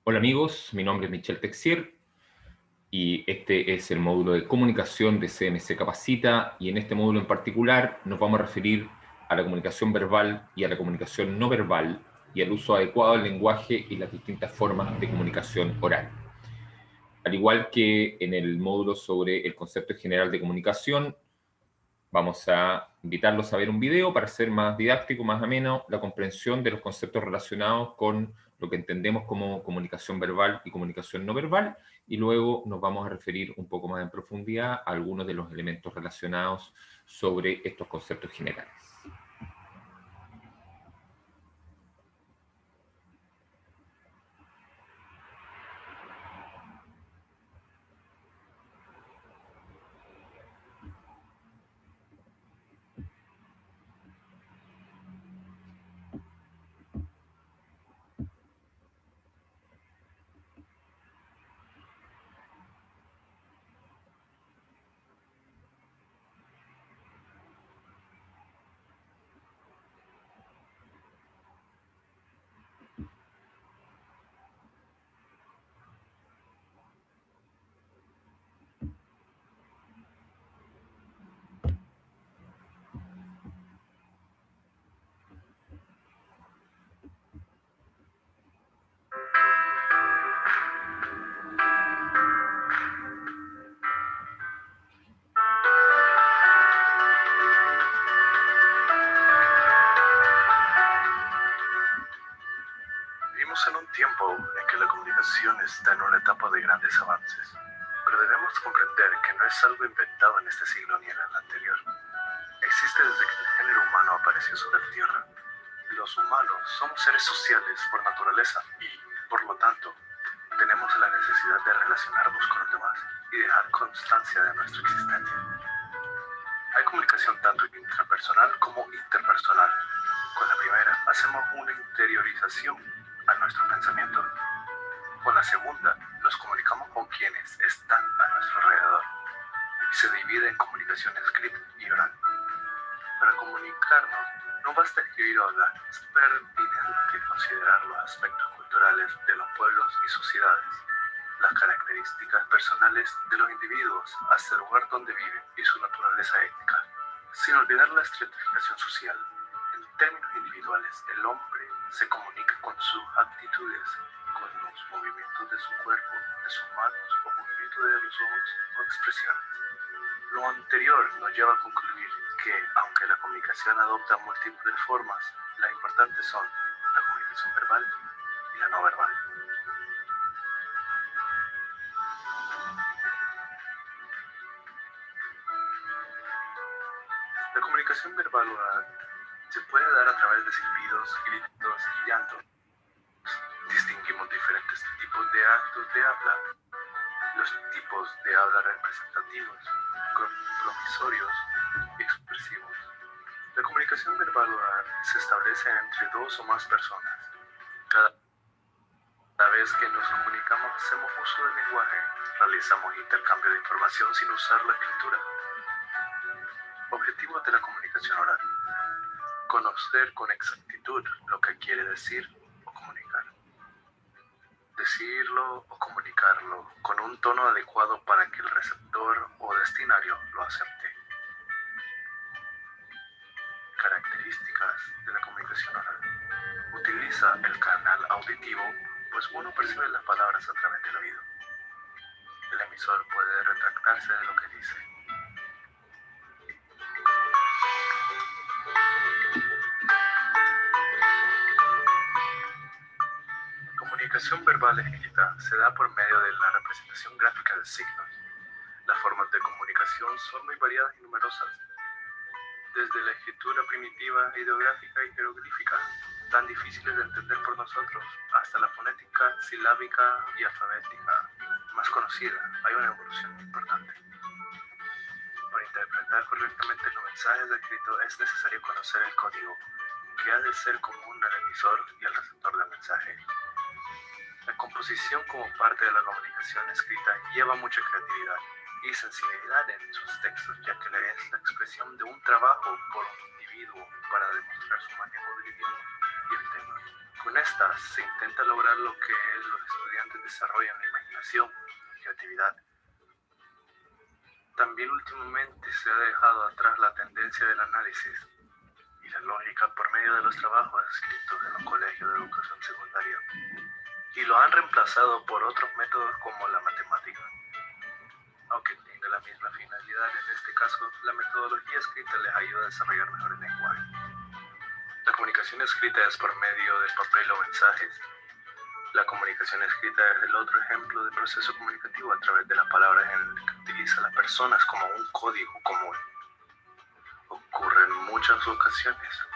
Hola amigos, mi nombre es Michel Texier y este es el módulo de comunicación de CMC Capacita, y en este módulo en particular nos vamos a referir a la comunicación verbal y a la comunicación no verbal y al uso adecuado del lenguaje y las distintas formas de comunicación oral. Al igual que en el módulo sobre el concepto general de comunicación, vamos a invitarlos a ver un video para hacer más didáctico, más ameno, la comprensión de los conceptos relacionados con lo que entendemos como comunicación verbal y comunicación no verbal, y luego nos vamos a referir un poco más en profundidad a algunos de los elementos relacionados sobre estos conceptos generales. Vivimos en un tiempo en que la comunicación está en una etapa de grandes avances, pero debemos comprender que no es algo inventado en este siglo ni en el anterior. Existe desde que el género humano apareció sobre la Tierra. Los humanos somos seres sociales por naturaleza y, por lo tanto, tenemos la necesidad de relacionarnos con los demás y dejar constancia de nuestra existencia. Hay comunicación tanto intrapersonal como interpersonal. Con la primera, hacemos una interiorización a nuestro pensamiento. Con la segunda, nos comunicamos con quienes están a nuestro alrededor. Y se divide en comunicación escrita y oral. Para comunicarnos, no basta escribir o hablar, es pertinente considerar los aspectos culturales de los pueblos y sociedades, las características personales de los individuos hasta el lugar donde viven y su naturaleza étnica, sin olvidar la estratificación social. En términos individuales, el hombre se comunica con sus actitudes, con los movimientos de su cuerpo, de sus manos, o movimiento de los ojos o expresiones. Lo anterior nos lleva a concluir que, aunque la comunicación adopta múltiples formas, las importantes son la comunicación verbal y la no verbal. La comunicación verbal oral se puede dar a través de silbidos, gritos y llantos. Distinguimos diferentes tipos de actos de habla. Los tipos de habla representativos, compromisorios y expresivos. La comunicación verbal oral se establece entre dos o más personas. Cada vez que nos comunicamos hacemos uso del lenguaje, realizamos intercambio de información sin usar la escritura. Objetivos de la comunicación oral: conocer con exactitud lo que quiere decir o comunicar. Decirlo o comunicarlo con un tono adecuado para que el receptor o destinario lo acepte. Características de la comunicación oral: utiliza el canal auditivo, pues uno percibe las palabras a través del oído. El emisor puede retractarse de lo que dice. La comunicación verbal escrita se da por medio de la representación gráfica de signos. Las formas de comunicación son muy variadas y numerosas, desde la escritura primitiva, ideográfica y jeroglífica, tan difíciles de entender por nosotros, hasta la fonética, silábica y alfabética, más conocida. Hay una evolución importante. Para interpretar correctamente los mensajes escritos es necesario conocer el código, que ha de ser común al emisor y al receptor del mensaje. La composición como parte de la comunicación escrita lleva mucha creatividad y sensibilidad en sus textos, ya que es la expresión de un trabajo por un individuo para demostrar su manejo del idioma y el tema. Con esta se intenta lograr lo que los estudiantes desarrollan la imaginación y creatividad. También últimamente se ha dejado atrás la tendencia del análisis y la lógica por medio de los trabajos escritos en los colegios de educación secundaria, y lo han reemplazado por otros métodos como la matemática. Aunque tiene la misma finalidad, en este caso, la metodología escrita les ayuda a desarrollar mejor el lenguaje. La comunicación escrita es por medio del papel o mensajes. La comunicación escrita es el otro ejemplo de proceso comunicativo a través de las palabras en el que utiliza las personas como un código común. Ocurre en muchas ocasiones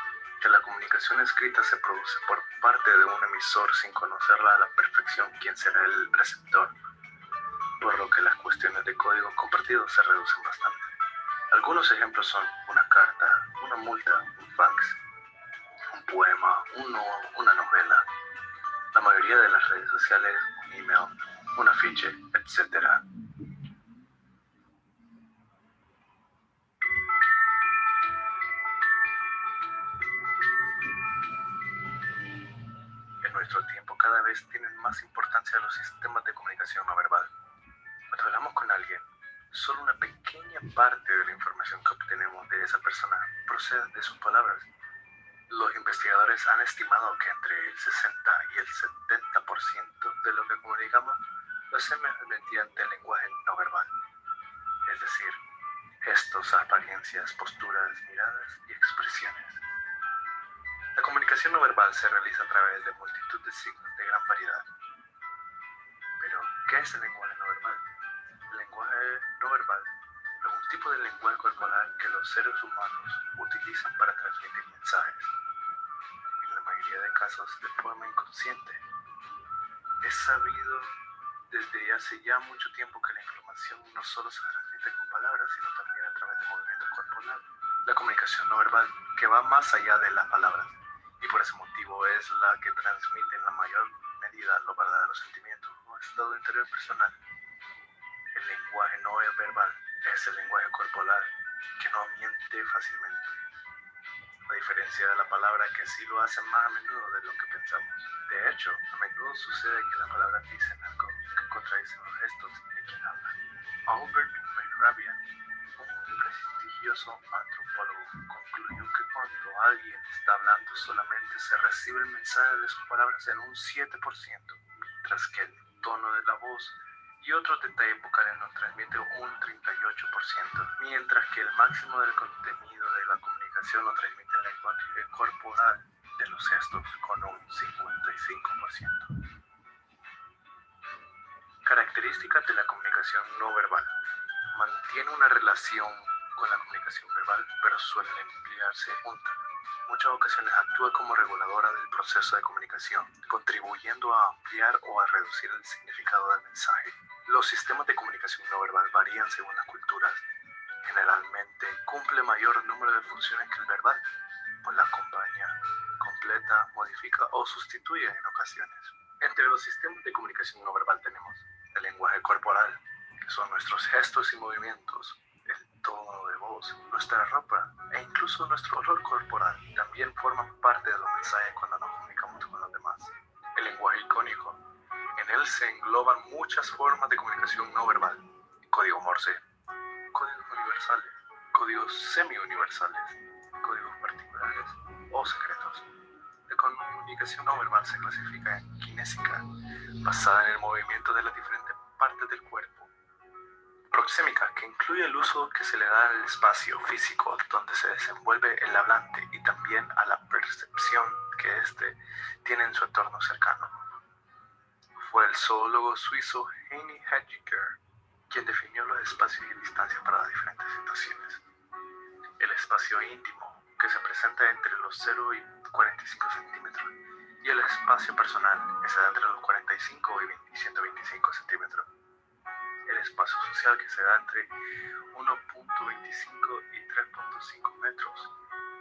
que la comunicación escrita se produce por parte de un emisor sin conocerla a la perfección quién será el receptor, por lo que las cuestiones de código compartido se reducen bastante. Algunos ejemplos son una carta, una multa, un fax, un poema, una novela, la mayoría de las redes sociales, un email, un afiche, etc. En nuestro tiempo cada vez tienen más importancia los sistemas de comunicación no verbal. Cuando hablamos con alguien, solo una pequeña parte de la información que obtenemos de esa persona procede de sus palabras. Los investigadores han estimado que entre el 60 y el 70% de lo que comunicamos lo hacemos mediante el lenguaje no verbal, es decir, gestos, apariencias, posturas, miradas y expresiones. La comunicación no verbal se realiza a través de multitud de signos de gran variedad. Pero, ¿qué es el lenguaje no verbal? El lenguaje no verbal es un tipo de lenguaje corporal que los seres humanos utilizan para transmitir mensajes, en la mayoría de casos de forma inconsciente. Es sabido desde hace ya mucho tiempo que la información no solo se transmite con palabras, sino también a través de movimientos corporales. La comunicación no verbal, que va más allá de las palabras, y por ese motivo es la que transmite en la mayor medida los verdaderos sentimientos o estado interior personal. El lenguaje no verbal es el lenguaje corporal que no miente fácilmente, a diferencia de la palabra que sí lo hace más a menudo de lo que pensamos. De hecho, a menudo sucede que las palabras dicen algo que contradice los gestos de quien habla. Albert Mehrabian, un prestigioso antropólogo, concluyó que cuando alguien está hablando solamente se recibe el mensaje de sus palabras en un 7%, mientras que el tono de la voz y otros detalles vocales nos transmiten un 38%, mientras que el máximo del contenido de la comunicación lo transmite el lenguaje corporal de los gestos con un 55%. Características de la comunicación no verbal. Mantiene una relación con la comunicación verbal, pero suele emplearse junta. En muchas ocasiones actúa como reguladora del proceso de comunicación, contribuyendo a ampliar o a reducir el significado del mensaje. Los sistemas de comunicación no verbal varían según las culturas. Generalmente cumple mayor número de funciones que el verbal, pues la acompaña, completa, modifica o sustituye en ocasiones. Entre los sistemas de comunicación no verbal tenemos el lenguaje corporal, que son nuestros gestos y movimientos, el tono de voz, nuestra ropa e incluso nuestro olor corporal también forman parte de los mensajes cuando nos comunicamos con los demás. El lenguaje icónico. En él se engloban muchas formas de comunicación no verbal: código Morse, códigos universales, códigos semi-universales, códigos particulares o secretos. La comunicación no verbal se clasifica en kinésica, basada en el movimiento de las diferentes partes del cuerpo; proxémica, que incluye el uso que se le da al espacio físico donde se desenvuelve el hablante y también a la percepción que éste tiene en su entorno cercano. Fue el zoólogo suizo Heini Hediger quien definió los espacios y distancias para las diferentes situaciones. El espacio íntimo, que se presenta entre los 0 y 45 centímetros, y el espacio personal, que se da entre los 45 y 125 centímetros. El espacio social, que se da entre 1.25 y 3.5 metros,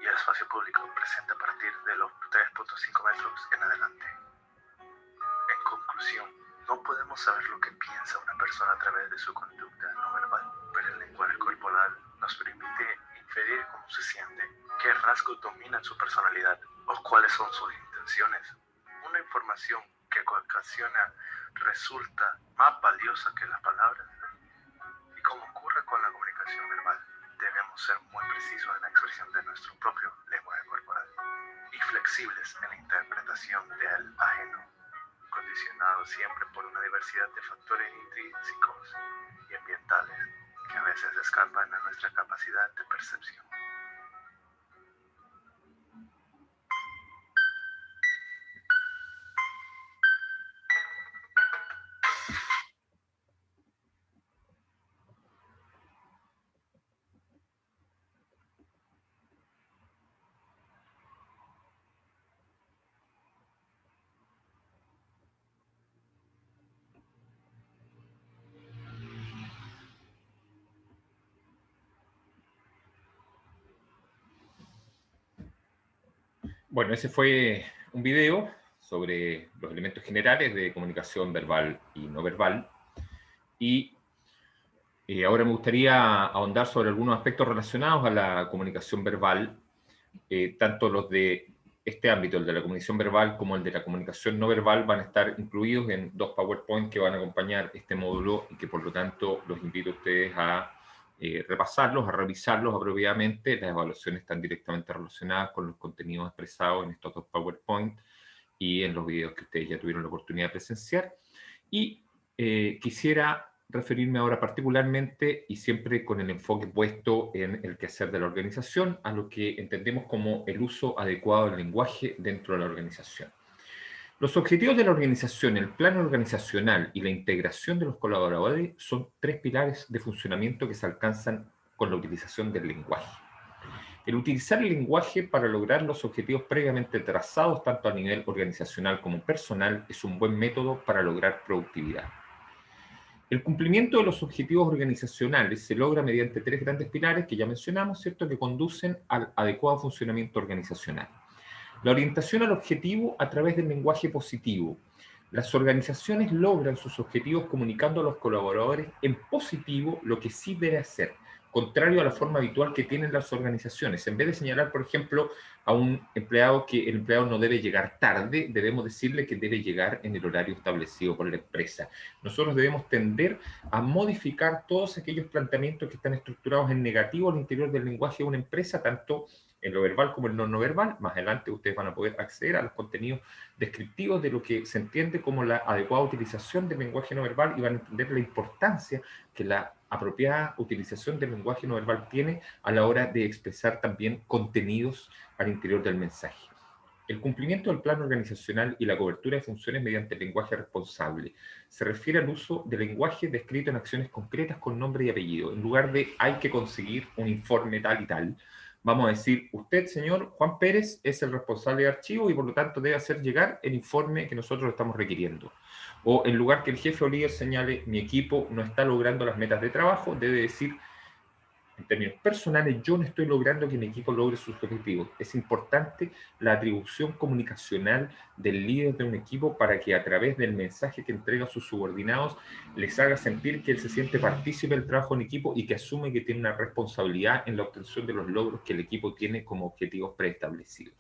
y el espacio público, presenta a partir de los 3.5 metros en adelante. En conclusión, no podemos saber lo que piensa una persona a través de su conducta no verbal, pero el lenguaje corporal nos permite inferir cómo se siente, qué rasgos dominan su personalidad o cuáles son sus intenciones. Una información que ocasiona resulta más valiosa que las palabras. Y como ocurre con la comunicación verbal, debemos ser muy precisos en la expresión de nuestro propio lenguaje corporal y flexibles en la interpretación del ajeno, condicionado siempre por una diversidad de factores intrínsecos y ambientales que a veces escapan a nuestra capacidad de percepción. Bueno, ese fue un video sobre los elementos generales de comunicación verbal y no verbal. Y ahora me gustaría ahondar sobre algunos aspectos relacionados a la comunicación verbal, tanto los de este ámbito, el de la comunicación verbal, como el de la comunicación no verbal, van a estar incluidos en 2 PowerPoint que van a acompañar este módulo y que por lo tanto los invito a ustedes a repasarlos, a revisarlos apropiadamente. Las evaluaciones están directamente relacionadas con los contenidos expresados en estos 2 PowerPoint y en los videos que ustedes ya tuvieron la oportunidad de presenciar. Y quisiera referirme ahora particularmente, y siempre con el enfoque puesto en el quehacer de la organización, a lo que entendemos como el uso adecuado del lenguaje dentro de la organización. Los objetivos de la organización, el plan organizacional y la integración de los colaboradores son 3 pilares de funcionamiento que se alcanzan con la utilización del lenguaje. El utilizar el lenguaje para lograr los objetivos previamente trazados, tanto a nivel organizacional como personal, es un buen método para lograr productividad. El cumplimiento de los objetivos organizacionales se logra mediante 3 grandes pilares que ya mencionamos, ¿cierto?, que conducen al adecuado funcionamiento organizacional. La orientación al objetivo a través del lenguaje positivo. Las organizaciones logran sus objetivos comunicando a los colaboradores en positivo lo que sí debe hacer, contrario a la forma habitual que tienen las organizaciones. En vez de señalar, por ejemplo, a un empleado que el empleado no debe llegar tarde, debemos decirle que debe llegar en el horario establecido por la empresa. Nosotros debemos tender a modificar todos aquellos planteamientos que están estructurados en negativo al interior del lenguaje de una empresa, tanto en lo verbal como en lo no verbal. Más adelante ustedes van a poder acceder a los contenidos descriptivos de lo que se entiende como la adecuada utilización del lenguaje no verbal y van a entender la importancia que la apropiada utilización del lenguaje no verbal tiene a la hora de expresar también contenidos al interior del mensaje. El cumplimiento del plan organizacional y la cobertura de funciones mediante el lenguaje responsable se refiere al uso del lenguaje descrito en acciones concretas con nombre y apellido. En lugar de hay que conseguir un informe tal y tal, vamos a decir, usted, señor Juan Pérez, es el responsable de archivo y por lo tanto debe hacer llegar el informe que nosotros estamos requiriendo. O en lugar que el jefe o líder señale, mi equipo no está logrando las metas de trabajo, debe decir, en términos personales, yo no estoy logrando que mi equipo logre sus objetivos. Es importante la atribución comunicacional del líder de un equipo para que a través del mensaje que entrega a sus subordinados les haga sentir que él se siente partícipe del trabajo en equipo y que asume que tiene una responsabilidad en la obtención de los logros que el equipo tiene como objetivos preestablecidos.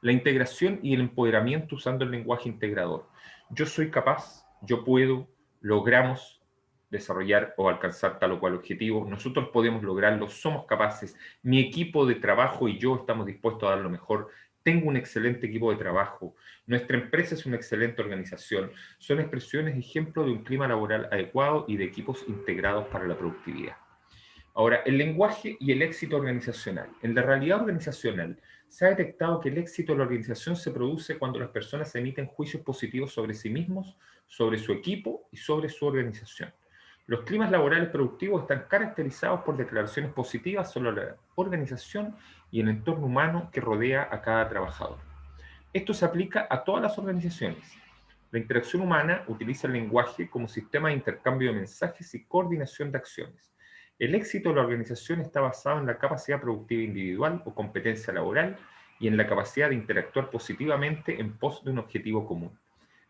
La integración y el empoderamiento usando el lenguaje integrador. Yo soy capaz, yo puedo, logramos desarrollar o alcanzar tal o cual objetivo, nosotros podemos lograrlo, somos capaces, mi equipo de trabajo y yo estamos dispuestos a dar lo mejor, tengo un excelente equipo de trabajo, nuestra empresa es una excelente organización, son expresiones, ejemplo de un clima laboral adecuado y de equipos integrados para la productividad. Ahora, el lenguaje y el éxito organizacional. En la realidad organizacional se ha detectado que el éxito de la organización se produce cuando las personas emiten juicios positivos sobre sí mismos, sobre su equipo y sobre su organización. Los climas laborales productivos están caracterizados por declaraciones positivas sobre la organización y el entorno humano que rodea a cada trabajador. Esto se aplica a todas las organizaciones. La interacción humana utiliza el lenguaje como sistema de intercambio de mensajes y coordinación de acciones. El éxito de la organización está basado en la capacidad productiva individual o competencia laboral y en la capacidad de interactuar positivamente en pos de un objetivo común.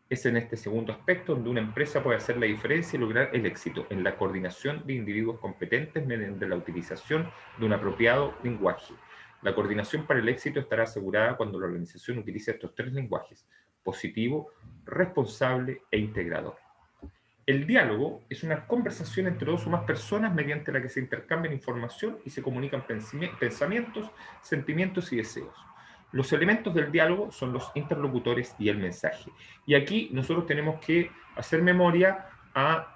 Es en este segundo aspecto donde una empresa puede hacer la diferencia y lograr el éxito, en la coordinación de individuos competentes mediante la utilización de un apropiado lenguaje. La coordinación para el éxito estará asegurada cuando la organización utilice estos 3 lenguajes: positivo, responsable e integrador. El diálogo es una conversación entre dos o más personas mediante la que se intercambian información y se comunican pensamientos, sentimientos y deseos. Los elementos del diálogo son los interlocutores y el mensaje. Y aquí nosotros tenemos que hacer memoria a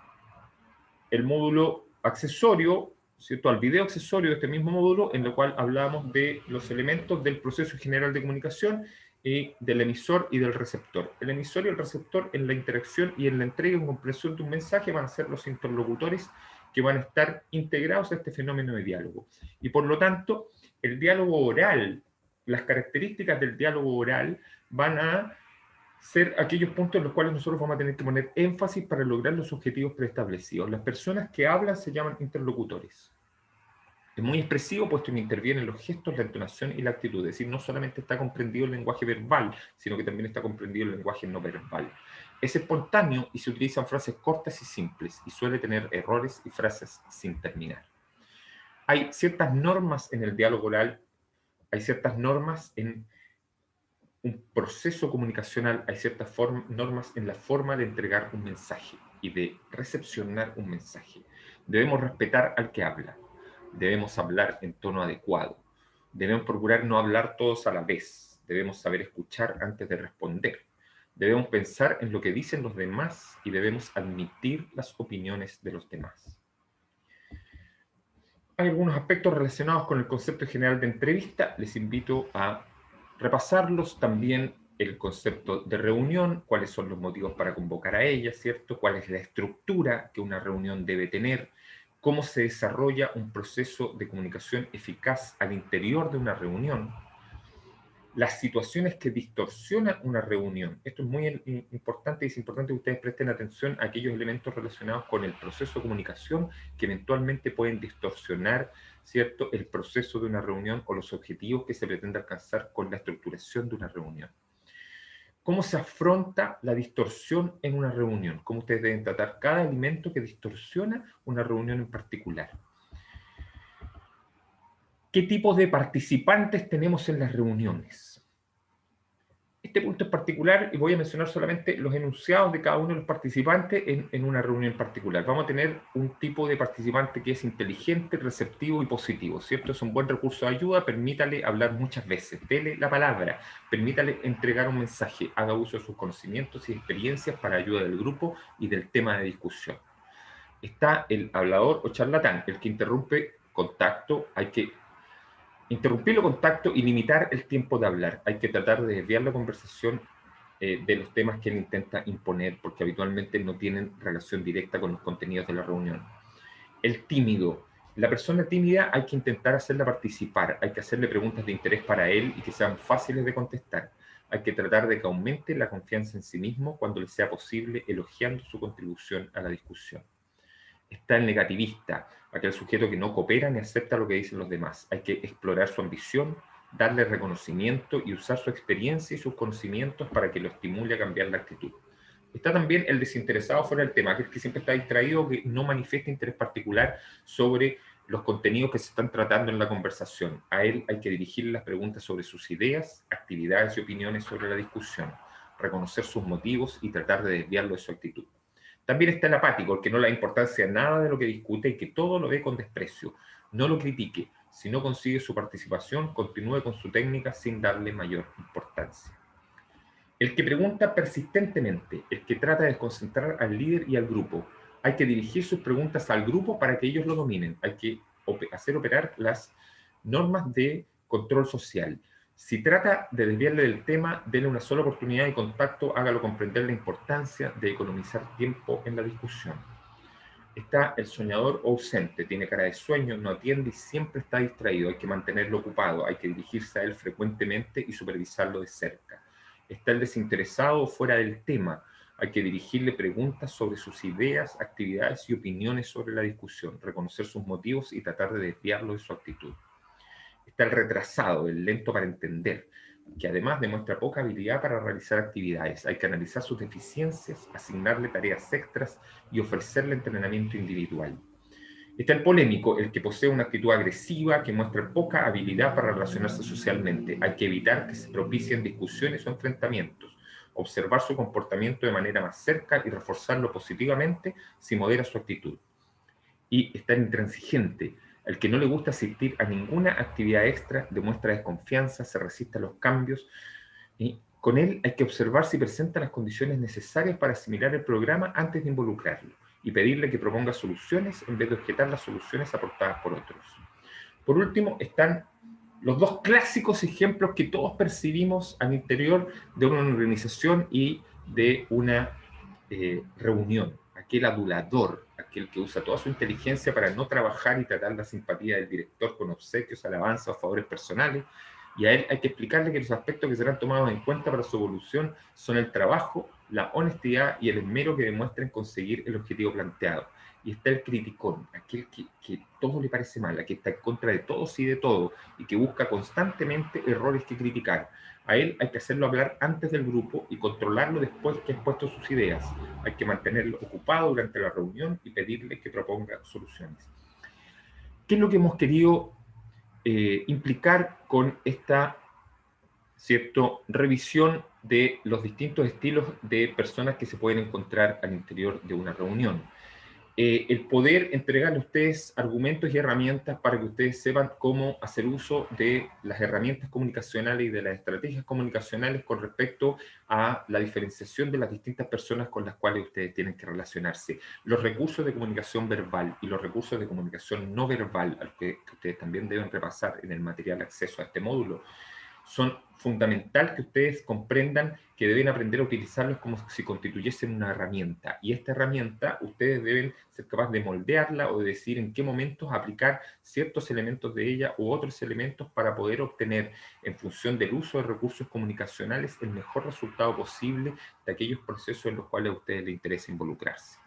el módulo accesorio, ¿cierto? Al video accesorio de este mismo módulo, en el cual hablamos de los elementos del proceso general de comunicación y del emisor y del receptor. El emisor y el receptor en la interacción y en la entrega y comprensión de un mensaje van a ser los interlocutores que van a estar integrados a este fenómeno de diálogo. Y por lo tanto, el diálogo oral, las características del diálogo oral van a ser aquellos puntos en los cuales nosotros vamos a tener que poner énfasis para lograr los objetivos preestablecidos. Las personas que hablan se llaman interlocutores. Es muy expresivo puesto que intervienen los gestos, la entonación y la actitud. Es decir, no solamente está comprendido el lenguaje verbal, sino que también está comprendido el lenguaje no verbal. Es espontáneo y se utilizan frases cortas y simples y suele tener errores y frases sin terminar. Hay ciertas normas en el diálogo oral, hay ciertas normas en un proceso comunicacional, hay ciertas normas en la forma de entregar un mensaje y de recepcionar un mensaje. Debemos respetar al que habla. Debemos hablar en tono adecuado. Debemos procurar no hablar todos a la vez. Debemos saber escuchar antes de responder. Debemos pensar en lo que dicen los demás y debemos admitir las opiniones de los demás. Hay algunos aspectos relacionados con el concepto general de entrevista. Les invito a repasarlos. También el concepto de reunión, cuáles son los motivos para convocar a ella, ¿cierto? Cuál es la estructura que una reunión debe tener, cómo se desarrolla un proceso de comunicación eficaz al interior de una reunión, las situaciones que distorsionan una reunión. Esto es muy importante y es importante que ustedes presten atención a aquellos elementos relacionados con el proceso de comunicación que eventualmente pueden distorsionar, ¿cierto?, el proceso de una reunión o los objetivos que se pretende alcanzar con la estructuración de una reunión. ¿Cómo se afronta la distorsión en una reunión? ¿Cómo ustedes deben tratar cada elemento que distorsiona una reunión en particular? ¿Qué tipo de participantes tenemos en las reuniones? Este punto es particular y voy a mencionar solamente los enunciados de cada uno de los participantes en una reunión en particular. Vamos a tener un tipo de participante que es inteligente, receptivo y positivo, ¿cierto? Es un buen recurso de ayuda, permítale hablar muchas veces, dele la palabra, permítale entregar un mensaje, haga uso de sus conocimientos y experiencias para ayuda del grupo y del tema de discusión. Está el hablador o charlatán, el que interrumpe contacto. Hay que interrumpir el contacto y limitar el tiempo de hablar. Hay que tratar de desviar la conversación de los temas que él intenta imponer, porque habitualmente no tienen relación directa con los contenidos de la reunión. El tímido. La persona tímida hay que intentar hacerla participar, hay que hacerle preguntas de interés para él y que sean fáciles de contestar. Hay que tratar de que aumente la confianza en sí mismo cuando le sea posible, elogiando su contribución a la discusión. Está el negativista, aquel sujeto que no coopera ni acepta lo que dicen los demás. Hay que explorar su ambición, darle reconocimiento y usar su experiencia y sus conocimientos para que lo estimule a cambiar la actitud. Está también el desinteresado fuera del tema, aquel que siempre está distraído, que no manifiesta interés particular sobre los contenidos que se están tratando en la conversación. A él hay que dirigirle las preguntas sobre sus ideas, actividades y opiniones sobre la discusión, reconocer sus motivos y tratar de desviarlo de su actitud. También está el apático, el que no le da importancia a nada de lo que discute y que todo lo ve con desprecio. No lo critique. Si no consigue su participación, continúe con su técnica sin darle mayor importancia. El que pregunta persistentemente, el que trata de desconcentrar al líder y al grupo. Hay que dirigir sus preguntas al grupo para que ellos lo dominen. Hay que hacer operar las normas de control social. Si trata de desviarle del tema, denle una sola oportunidad de contacto, hágalo comprender la importancia de economizar tiempo en la discusión. Está el soñador o ausente, tiene cara de sueño, no atiende y siempre está distraído. Hay que mantenerlo ocupado, hay que dirigirse a él frecuentemente y supervisarlo de cerca. Está el desinteresado o fuera del tema. Hay que dirigirle preguntas sobre sus ideas, actividades y opiniones sobre la discusión, reconocer sus motivos y tratar de desviarlo de su actitud. Está el retrasado, el lento para entender, que además demuestra poca habilidad para realizar actividades. Hay que analizar sus deficiencias, asignarle tareas extras y ofrecerle entrenamiento individual. Está el polémico, el que posee una actitud agresiva, que muestra poca habilidad para relacionarse socialmente. Hay que evitar que se propicien discusiones o enfrentamientos. observar su comportamiento de manera más cerca y reforzarlo positivamente si modera su actitud. Y estar intransigente. Al que no le gusta asistir a ninguna actividad extra, demuestra desconfianza, se resiste a los cambios, y con él hay que observar si presenta las condiciones necesarias para asimilar el programa antes de involucrarlo y pedirle que proponga soluciones en vez de objetar las soluciones aportadas por otros. Por último, están los dos clásicos ejemplos que todos percibimos al interior de una organización y de una reunión. Aquel adulador, aquel que usa toda su inteligencia para no trabajar y tratar la simpatía del director con obsequios, alabanzas o favores personales, y a él hay que explicarle que los aspectos que serán tomados en cuenta para su evolución son el trabajo, la honestidad y el esmero que demuestren conseguir el objetivo planteado. Y está el criticón, aquel que todo le parece mal, que está en contra de todos y de todo, y que busca constantemente errores que criticar. A él hay que hacerlo hablar antes del grupo y controlarlo después que ha expuesto sus ideas. Hay que mantenerlo ocupado durante la reunión y pedirle que proponga soluciones. ¿Qué es lo que hemos querido implicar con esta revisión de los distintos estilos de personas que se pueden encontrar al interior de una reunión? El poder entregarle a ustedes argumentos y herramientas para que ustedes sepan cómo hacer uso de las herramientas comunicacionales y de las estrategias comunicacionales con respecto a la diferenciación de las distintas personas con las cuales ustedes tienen que relacionarse. Los recursos de comunicación verbal y los recursos de comunicación no verbal, a los que ustedes también deben repasar en el material acceso a este módulo, son fundamental que ustedes comprendan que deben aprender a utilizarlos como si constituyesen una herramienta. Y esta herramienta ustedes deben ser capaces de moldearla o de decir en qué momentos aplicar ciertos elementos de ella u otros elementos para poder obtener, en función del uso de recursos comunicacionales, el mejor resultado posible de aquellos procesos en los cuales a ustedes les interesa involucrarse.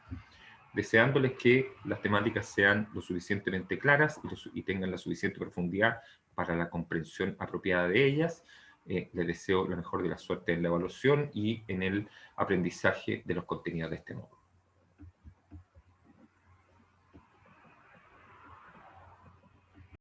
Deseándoles que las temáticas sean lo suficientemente claras y tengan la suficiente profundidad para la comprensión apropiada de ellas. Les deseo la mejor de la suerte en la evaluación y en el aprendizaje de los contenidos de este módulo.